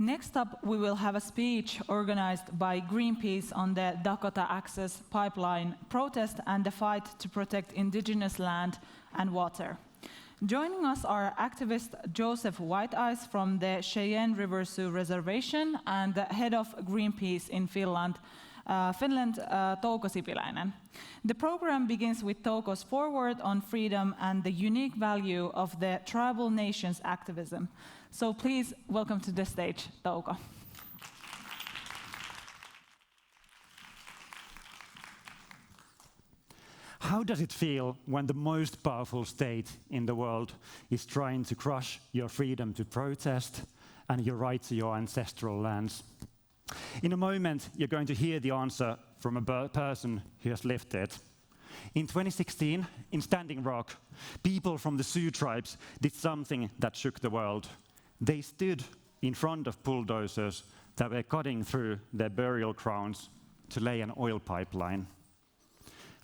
Next up, we will have a speech organized by Greenpeace on the Dakota Access Pipeline protest and the fight to protect indigenous land and water. Joining us are activist Joseph Whiteeyes from the Cheyenne River Sioux Reservation and the head of Greenpeace in Finland, Touko Sipiläinen. The program begins with Touko's foreword on freedom and the unique value of the tribal nations activism. So please welcome to the stage, Touko. How does it feel when the most powerful state in the world is trying to crush your freedom to protest and your right to your ancestral lands? In a moment, you're going to hear the answer from a person who has lived it. In 2016, in Standing Rock, people from the Sioux tribes did something that shook the world. They stood in front of bulldozers that were cutting through their burial grounds to lay an oil pipeline.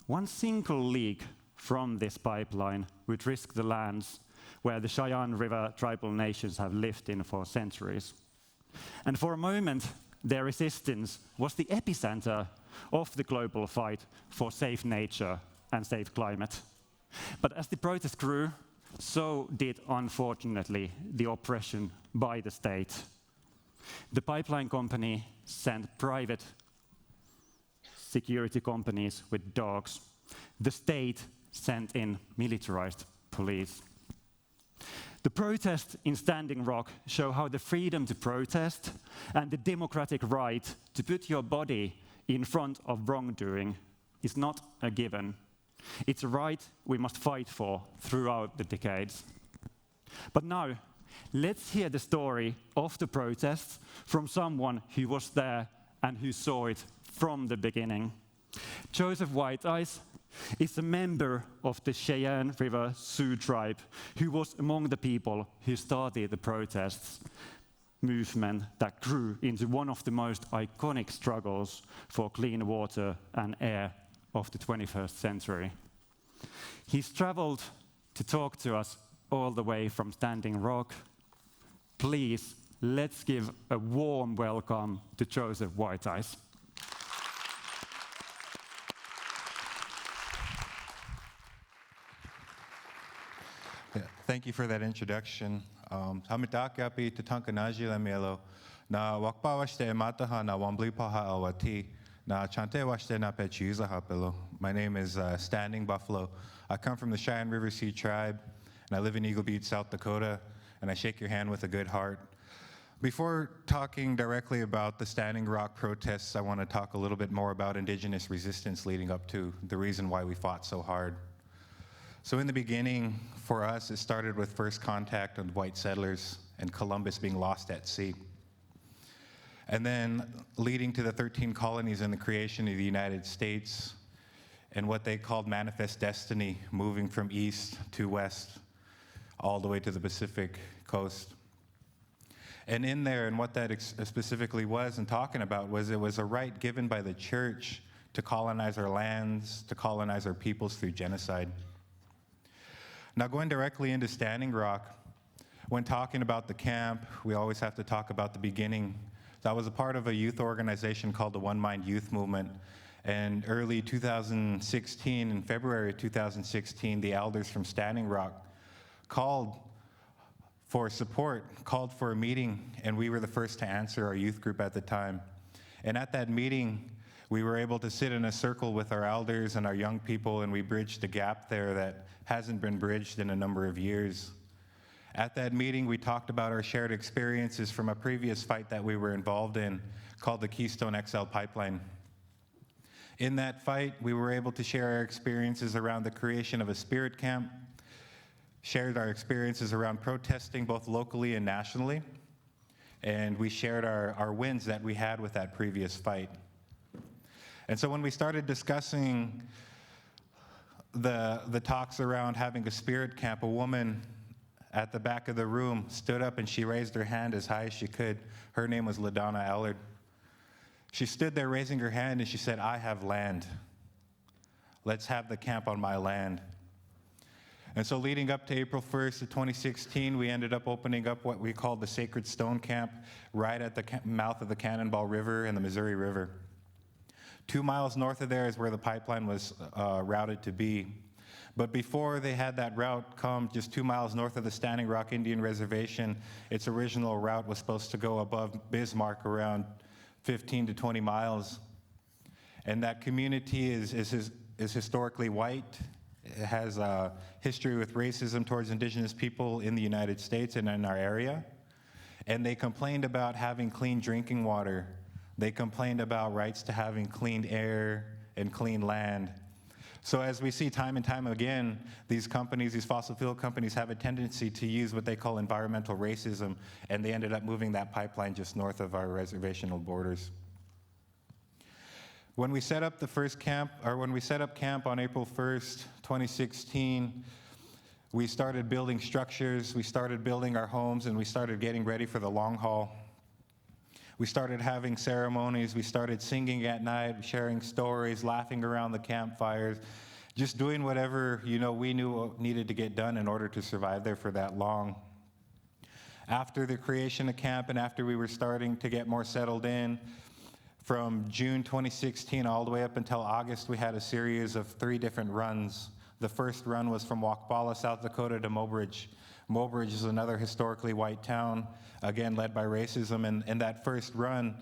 One single leak from this pipeline would risk the lands where the Cheyenne River tribal nations have lived in for centuries. And for a moment, their resistance was the epicenter of the global fight for safe nature and safe climate. But as the protest grew, so did, unfortunately, the oppression by the state. The pipeline company sent private security companies with dogs. The state sent in militarized police. The protests in Standing Rock show how the freedom to protest and the democratic right to put your body in front of wrongdoing is not a given. It's a right we must fight for throughout the decades. But now, let's hear the story of the protests from someone who was there and who saw it from the beginning. Joseph Whiteeyes is a member of the Cheyenne River Sioux Tribe who was among the people who started the protests movement that grew into one of the most iconic struggles for clean water and air of the 21st century. He's traveled to talk to us all the way from Standing Rock. Please, let's give a warm welcome to Joseph Whiteeyes. Thank you for that introduction. Hamitakapi Tatanka Lamelo na wakpawashte mataha na wamblipaha awati na chante washte na pechuza hapelo. My name is Standing Buffalo. I come from the Cheyenne River Sioux Tribe, and I live in Eagle Butte, South Dakota, and I shake your hand with a good heart. Before talking directly about the Standing Rock protests, I want to talk a little bit more about indigenous resistance leading up to the reason why we fought so hard. So in the beginning, for us, it started with first contact with white settlers and Columbus being lost at sea. And then leading to the 13 colonies and the creation of the United States and what they called manifest destiny, moving from east to west, all the way to the Pacific coast. And in there, and what that specifically was and talking about was it was a right given by the church to colonize our lands, to colonize our peoples through genocide. Now, going directly into Standing Rock, when talking about the camp, we always have to talk about the beginning. So I was a part of a youth organization called the One Mind Youth Movement. And early 2016, in February 2016, the elders from Standing Rock called for support, called for a meeting, and we were the first to answer, our youth group at the time. And at that meeting, we were able to sit in a circle with our elders and our young people, and we bridged a gap there that hasn't been bridged in a number of years. At that meeting, we talked about our shared experiences from a previous fight that we were involved in called the Keystone XL Pipeline. In that fight, we were able to share our experiences around the creation of a spirit camp, shared our experiences around protesting both locally and nationally, and we shared our wins that we had with that previous fight. And so when we started discussing the talks around having a spirit camp, a woman at the back of the room stood up and she raised her hand as high as she could. Her name was LaDonna Allard. She stood there raising her hand and she said, "I have land. Let's have the camp on my land." And so leading up to April 1st of 2016, we ended up opening up what we called the Sacred Stone Camp right at the mouth of the Cannonball River and the Missouri River. 2 miles north of there is where the pipeline was routed to be. But before they had that route come just 2 miles north of the Standing Rock Indian Reservation, its original route was supposed to go above Bismarck around 15 to 20 miles. And that community is historically white. It has a history with racism towards indigenous people in the United States and in our area. And they complained about having clean drinking water. They complained about rights to having clean air and clean land. So as we see time and time again, these companies, these fossil fuel companies, have a tendency to use what they call environmental racism, and they ended up moving that pipeline just north of our reservational borders. When we set up the first camp, or when we set up camp on April 1st, 2016, we started building structures, we started building our homes, and we started getting ready for the long haul. We started having ceremonies, we started singing at night, sharing stories, laughing around the campfires, just doing whatever we knew needed to get done in order to survive there for that long. After the creation of camp and after we were starting to get more settled in, from June 2016 all the way up until August, we had a series of 3 different runs. The first run was from Wokpala, South Dakota to Mobridge. Mobridge is another historically white town, again led by racism, and that first run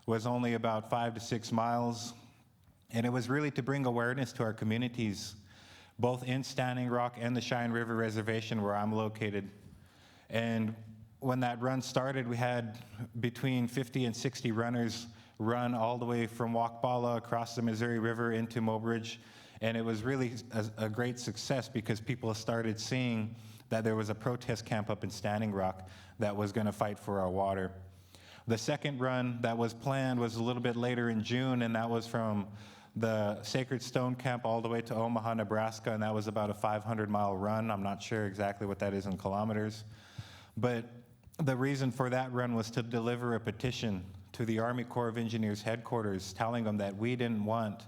was only about 5 to 6 miles. And it was really to bring awareness to our communities, both in Standing Rock and the Cheyenne River Reservation where I'm located. And when that run started, we had between 50 and 60 runners run all the way from Wokpala across the Missouri River into Mobridge. And it was really a great success because people started seeing that there was a protest camp up in Standing Rock that was going to fight for our water. The second run that was planned was a little bit later in June, and that was from the Sacred Stone Camp all the way to Omaha, Nebraska, and that was about a 500-mile run. I'm not sure exactly what that is in kilometers. But the reason for that run was to deliver a petition to the Army Corps of Engineers headquarters telling them that we didn't want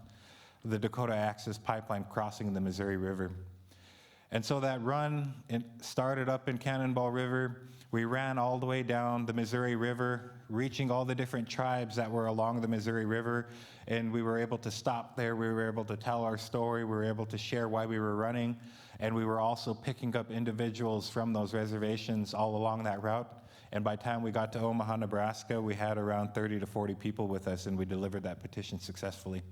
the Dakota Access Pipeline crossing the Missouri River. And so that run started up in Cannonball River. We ran all the way down the Missouri River, reaching all the different tribes that were along the Missouri River, and we were able to stop there. We were able to tell our story. We were able to share why we were running, and we were also picking up individuals from those reservations all along that route. And by the time we got to Omaha, Nebraska, we had around 30 to 40 people with us, and we delivered that petition successfully.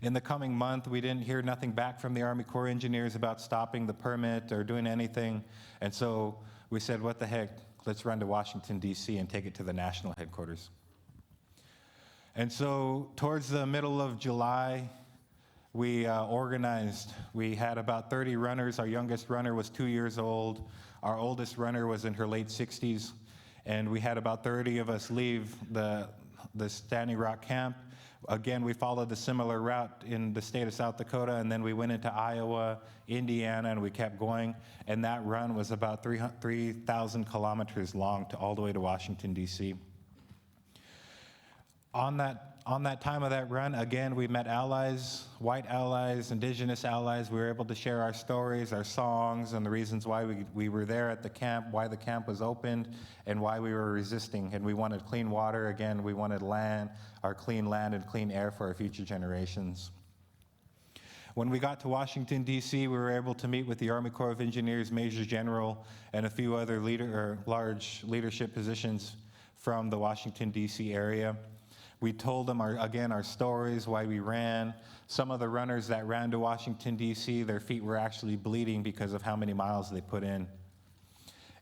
In the coming month, we didn't hear nothing back from the Army Corps Engineers about stopping the permit or doing anything. And so we said, what the heck, let's run to Washington, D.C. and take it to the national headquarters. And so towards the middle of July, we organized. We had about 30 runners. Our youngest runner was 2 years old. Our oldest runner was in her late 60s. And we had about 30 of us leave the Standing Rock camp. Again, we followed the similar route in the state of South Dakota, and then we went into Iowa, Indiana, and we kept going. And that run was about 3,000 kilometers long all the way to Washington, D.C. On that time of that run, again, we met allies, white allies, indigenous allies. We were able to share our stories, our songs, and the reasons why we were there at the camp, why the camp was opened, and why we were resisting. And we wanted clean water. Again, we wanted land, our clean land and clean air for our future generations. When we got to Washington, D.C., we were able to meet with the Army Corps of Engineers Major General and a few other large leadership positions from the Washington, D.C. area. We told them, our stories, why we ran. Some of the runners that ran to Washington, D.C., their feet were actually bleeding because of how many miles they put in.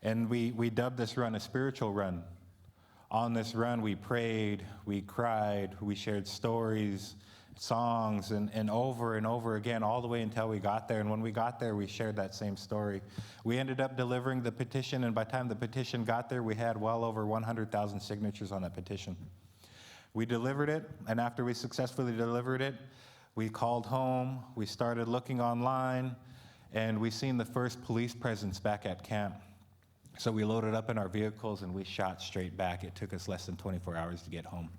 And we dubbed this run a spiritual run. On this run, we prayed, we cried, we shared stories, songs, and over again, all the way until we got there. And when we got there, we shared that same story. We ended up delivering the petition, and by the time the petition got there, we had well over 100,000 signatures on that petition. We delivered it, and after we successfully delivered it, we called home, we started looking online, and we seen the first police presence back at camp. So we loaded up in our vehicles and we shot straight back. It took us less than 24 hours to get home.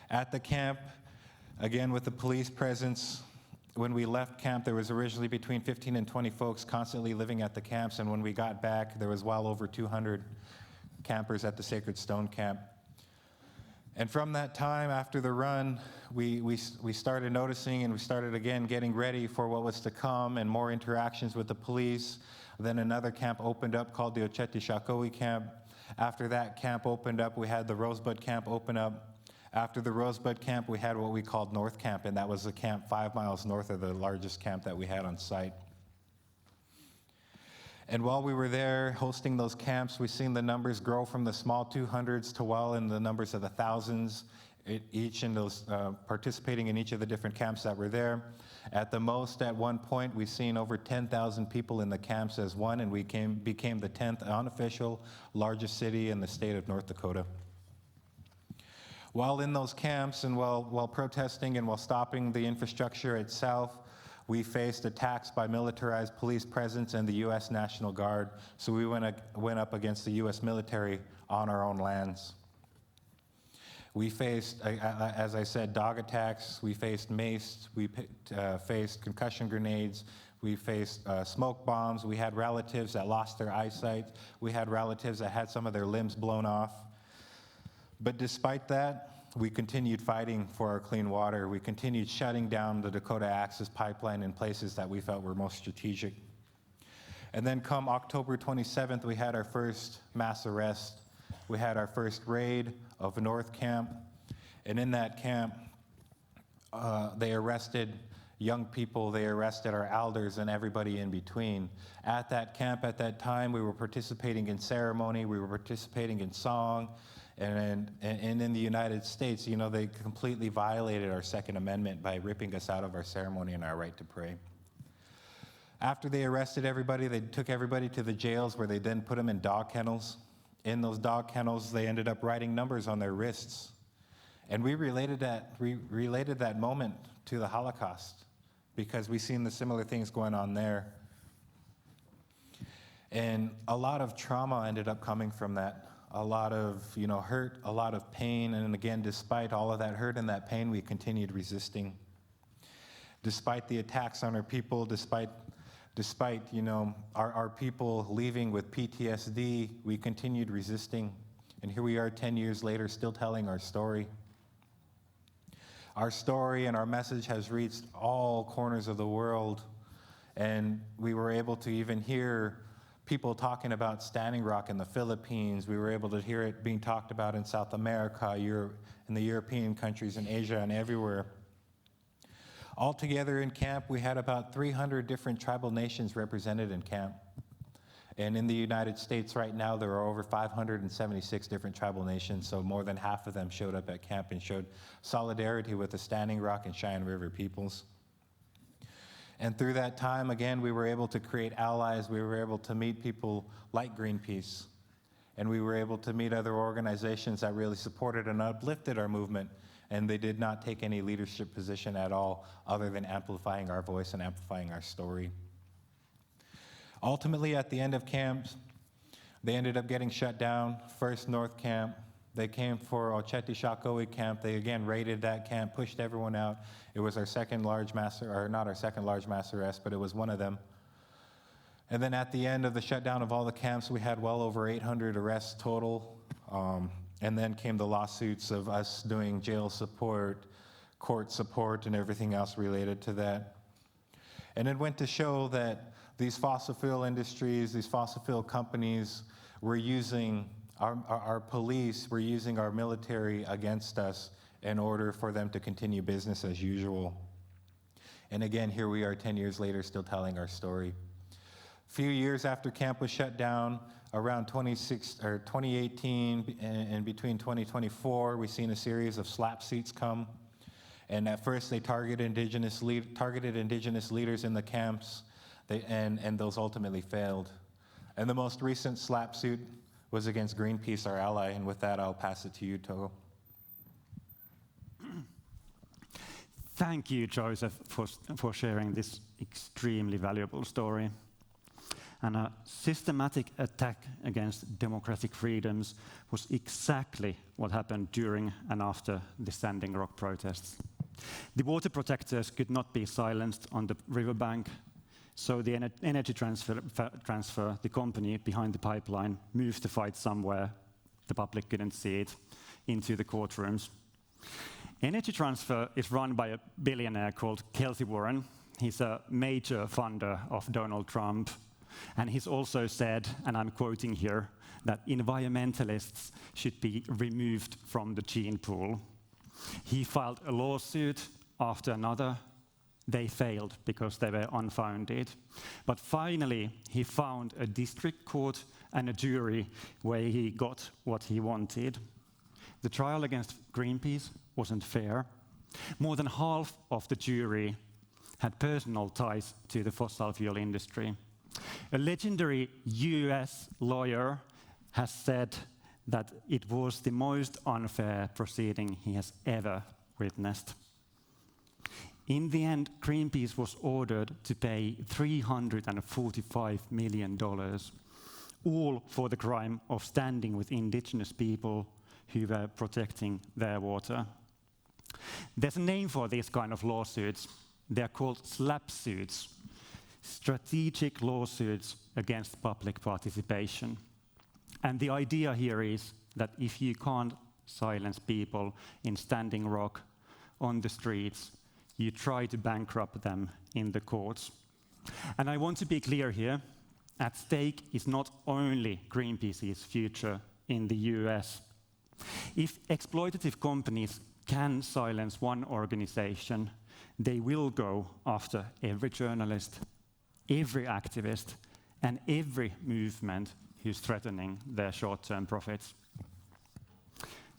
At the camp, again with the police presence, when we left camp, there was originally between 15 and 20 folks constantly living at the camps, and when we got back, there was well over 200 campers at the Sacred Stone Camp. And from that time, after the run, we started noticing, and we started again getting ready for what was to come and more interactions with the police. Then another camp opened up called the Oceti Camp. After that camp opened up, we had the Rosebud Camp open up. After the Rosebud Camp, we had what we called North Camp, and that was a camp 5 miles north of the largest camp that we had on site. And while we were there hosting those camps, we've seen the numbers grow from the small 200s to well in the numbers of the thousands, each in those participating in each of the different camps that were there. At the most, at one point, we've seen over 10,000 people in the camps as one, and we became the 10th unofficial largest city in the state of North Dakota. While in those camps and while protesting and while stopping the infrastructure itself, we faced attacks by militarized police presence and the U.S. National Guard, so we went up against the U.S. military on our own lands. We faced, as I said, dog attacks, we faced mace, we faced concussion grenades, we faced smoke bombs, we had relatives that lost their eyesight, we had relatives that had some of their limbs blown off. But despite that, we continued fighting for our clean water. We continued shutting down the Dakota Access Pipeline in places that we felt were most strategic. And then come October 27th, we had our first mass arrest. We had our first raid of North Camp. And in that camp, they arrested young people, they arrested our elders and everybody in between. At that camp at that time, we were participating in ceremony, we were participating in song, and in the United States, you know, they completely violated our Second Amendment by ripping us out of our ceremony and our right to pray. After they arrested everybody, they took everybody to the jails where they then put them in dog kennels. In those dog kennels, they ended up writing numbers on their wrists. And we related that moment to the Holocaust because we've seen the similar things going on there. And a lot of trauma ended up coming from that. A lot of, hurt, a lot of pain, and again, despite all of that hurt and that pain, we continued resisting. Despite the attacks on our people, despite our people leaving with PTSD, we continued resisting. And here we are 10 years later, still telling our story. Our story and our message has reached all corners of the world, and we were able to even hear people talking about Standing Rock in the Philippines. We were able to hear it being talked about in South America, in the European countries, in Asia, and everywhere. Altogether in camp, we had about 300 different tribal nations represented in camp. And in the United States right now, there are over 576 different tribal nations, so more than half of them showed up at camp and showed solidarity with the Standing Rock and Cheyenne River peoples. And through that time, again, we were able to create allies. We were able to meet people like Greenpeace. And we were able to meet other organizations that really supported and uplifted our movement. And they did not take any leadership position at all other than amplifying our voice and amplifying our story. Ultimately, at the end of camps, they ended up getting shut down. First North Camp. They came for Oceti Camp. They again raided that camp, pushed everyone out. It was our second large mass, or not our second large mass arrest, but it was one of them. And then at the end of the shutdown of all the camps, we had well over 800 arrests total. And then came the lawsuits of us doing jail support, court support, and everything else related to that. And it went to show that these fossil fuel industries, these fossil fuel companies were using our police, were using our military against us in order for them to continue business as usual. And again, here we are 10 years later, still telling our story. A few years after camp was shut down, around 2018 and between 2024, we've seen a series of SLAP suits come. And at first, they targeted indigenous leaders in the camps, and those ultimately failed. And the most recent SLAP suit was against Greenpeace, our ally, and with that, I'll pass it to you, Touko. Thank you, Joseph, for sharing this extremely valuable story. And a systematic attack against democratic freedoms was exactly what happened during and after the Standing Rock protests. The water protectors could not be silenced on the riverbank, so the energy transfer, the company behind the pipeline, moved the fight somewhere the public couldn't see it, into the courtrooms. Energy transfer is run by a billionaire called Kelsey Warren. He's a major funder of Donald Trump, and he's also said, and I'm quoting here, that environmentalists should be removed from the gene pool. He filed a lawsuit after another. They failed because they were unfounded. But finally, he found a district court and a jury where he got what he wanted. The trial against Greenpeace wasn't fair. More than half of the jury had personal ties to the fossil fuel industry. A legendary US lawyer has said that it was the most unfair proceeding he has ever witnessed. In the end, Greenpeace was ordered to pay $345 million, all for the crime of standing with indigenous people who were protecting their water. There's a name for these kind of lawsuits. They're called SLAP suits, strategic lawsuits against public participation. And the idea here is that if you can't silence people in Standing Rock on the streets, you try to bankrupt them in the courts. And I want to be clear here, at stake is not only Greenpeace's future in the US. If exploitative companies can silence one organization, they will go after every journalist, every activist, and every movement who's threatening their short-term profits.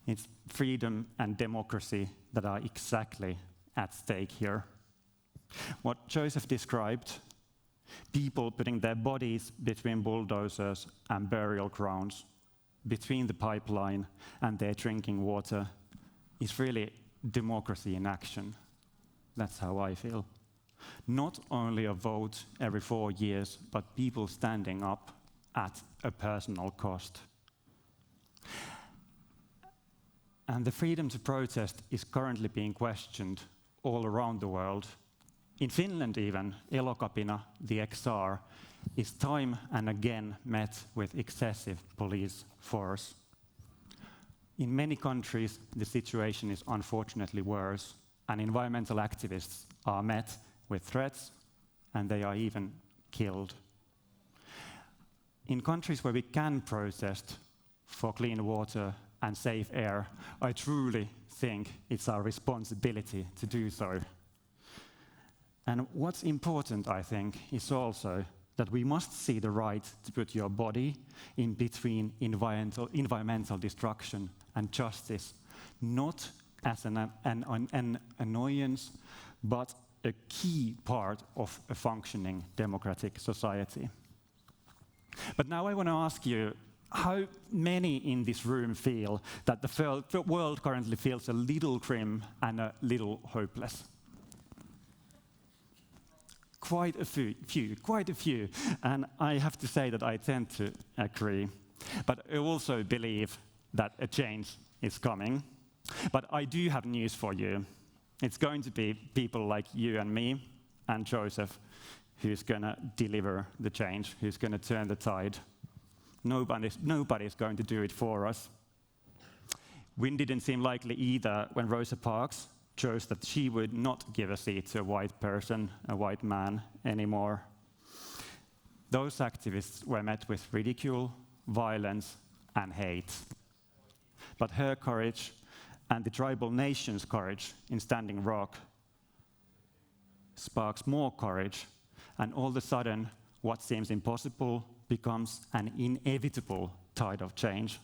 It's freedom and democracy that are exactly at stake here. What Joseph described, people putting their bodies between bulldozers and burial grounds, between the pipeline and their drinking water, is really democracy in action. That's how I feel. Not only a vote every 4 years, but people standing up at a personal cost. And the freedom to protest is currently being questioned all around the world. In Finland even, Elokapina, the XR, is time and again met with excessive police force. In many countries, the situation is unfortunately worse, and environmental activists are met with threats, and they are even killed. In countries where we can protest for clean water and safe air, I truly think it's our responsibility to do so. And what's important, I think, is also that we must see the right to put your body in between environmental destruction and justice, not as an annoyance, but a key part of a functioning democratic society. But now I want to ask you, how many in this room feel that the world currently feels a little grim and a little hopeless? Quite a few. And I have to say that I tend to agree. But I also believe that a change is coming. But I do have news for you. It's going to be people like you and me and Joseph who's going to deliver the change, who's going to turn the tide. Nobody's going to do it for us. Wind didn't seem likely either when Rosa Parks chose that she would not give a seat to a white person, a white man, anymore. Those activists were met with ridicule, violence, and hate. But her courage and the tribal nation's courage in Standing Rock sparks more courage, and all of a sudden, what seems impossible becomes an inevitable tide of change.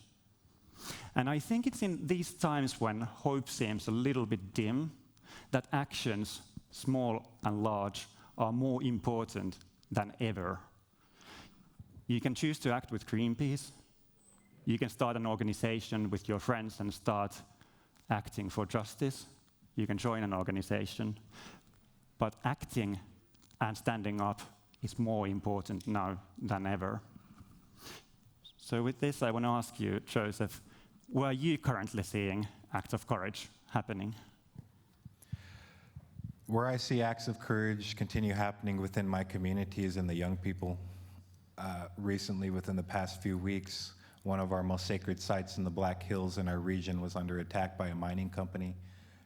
And I think it's in these times when hope seems a little bit dim that actions, small and large, are more important than ever. You can choose to act with Greenpeace. You can start an organization with your friends and start acting for justice. You can join an organization. But acting and standing up is more important now than ever. So with this, I want to ask you, Joseph, where are you currently seeing acts of courage happening? Where I see acts of courage continue happening within my community is in the young people. Recently, within the past few weeks, one of our most sacred sites in the Black Hills in our region was under attack by a mining company.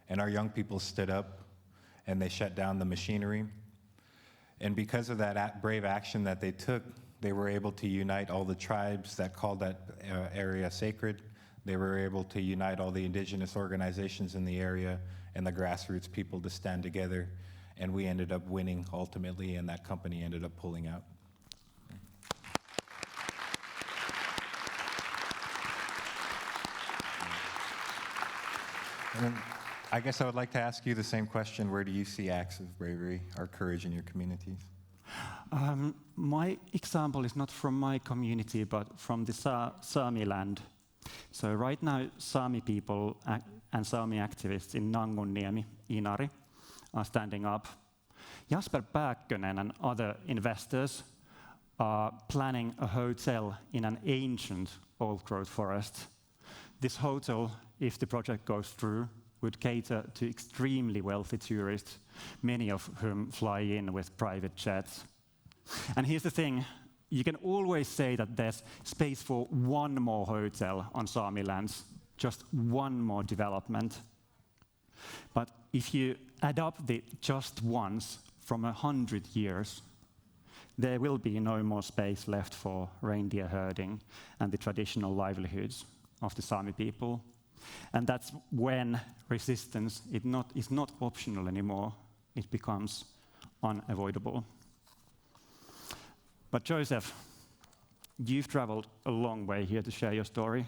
And our young people stood up and they shut down the machinery. And because of that brave action that they took, they were able to unite all the tribes that called that area sacred. They were able to unite all the indigenous organizations in the area and the grassroots people to stand together. And we ended up winning ultimately, and that company ended up pulling out. And then I guess I would like to ask you the same question. Where do you see acts of bravery or courage in your communities? My example is not from my community, but from the Sami land. So right now, Sami people and Sami activists in Nangunniemi, Inari, are standing up. Jasper Pääkkönen and other investors are planning a hotel in an ancient old-growth forest. This hotel, if the project goes through, would cater to extremely wealthy tourists, many of whom fly in with private jets. And here's the thing, you can always say that there's space for one more hotel on Sami lands, just one more development. But if you adopt the just once from 100 years, there will be no more space left for reindeer herding and the traditional livelihoods of the Sami people. And that's when resistance is not optional anymore. It becomes unavoidable. But Joseph, you've traveled a long way here to share your story.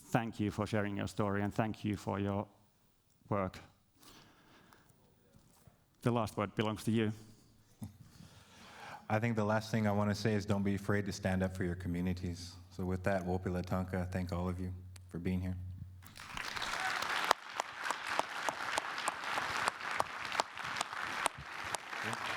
Thank you for sharing your story, and thank you for your work. The last word belongs to you. I think the last thing I want to say is don't be afraid to stand up for your communities. So with that, Wopila Tanka, thank all of you for being here. Yeah.